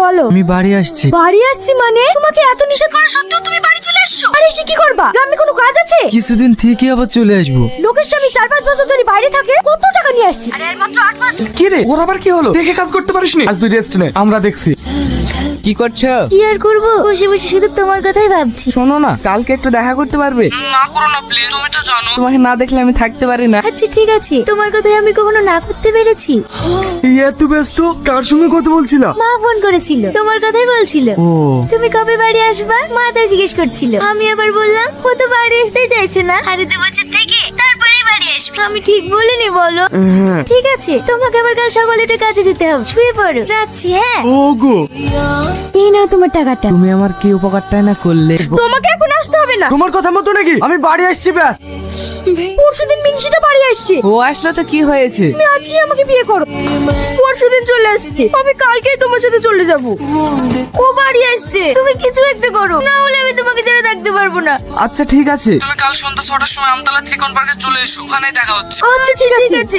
বলো। আমি বাড়ি আসছি। বাড়ি আসছি মানে? তোমাকে এত নিষেধ করা সত্ত্বেও তুমি বাড়ি চলে আসছো? আরে এসে কি করবা? গ্রামে কোনো কাজ আছে? কিছুদিন থেকে আবার চলে আসবো। লোকের স্বামী 4-5 বছর ধরে বাইরে থাকে, কত টাকা নিয়ে আসছে? আরে আর মাত্র 8 মাস। কি রে, ওর আবার কি হলো? দেখে কাজ করতে পারিসনি? আজ তুই রেস্ট নে, আমরা দেখছি। কি করছো? কি আর করবো, বসে বসে শুধু তোমার কথাই ভাবছি। শোনো না, কালকে একটু দেখা করতে পারবে? না করো না প্লিজ, তুমি তো জানো তোমাকে না দেখলে আমি থাকতে পারি না। আচ্ছা ঠিক আছে, তোমার কথাই আমি কখনো না করতে পেরেছি? এত ব্যস্ত, কার সঙ্গে কথা বলছিলা? মা ফোন করেছিল, তোমার কথাই বলছিল। ও তুমি কবে বাড়ি আসবা মা তাই জিজ্ঞেস করছিল। আমি আবার বললাম ও তো বাড়ি আসতেই চাইছে না, আরে 2 বছর থেকে তারপরেই বাড়ি আসবে। আমি ঠিক বলিনি বলো? ঠিক আছে, তোমাকে আবার কাল সকালে উঠে কাজে যেতে হবে, শুয়ে পড়ো, রাখছি। হ্যাঁ ওগো, এই নাও তোমার টাকাটা। তুমি আমার কি উপকারটাই না করলে। তোমাকে এখন আসতে হবে না, তোমার কথা মতো নাকি আমি বাড়ি আসছি ব্যাস। পরশুদিন মিনসিটা বাড়ি আসছে। ও আসলে তো কি হয়েছে? তুমি আজকে আমাকে বিয়ে করো। পরশুদিন চলে আসছে, আমি কালকেই তোমার সাথে চলে যাব। ও বাড়ি আসছে, তুমি কিছু একটা করো, না হলে আমি তোমাকে ছেড়ে থাকতে পারবো না। আচ্ছা ঠিক আছে। তুমি কাল সন্ধ্যা 6টার সময় আমতলা ত্রিকোণ পার্কে চলে এসো, ওখানেই দেখা হচ্ছে। আচ্ছা ঠিক আছে।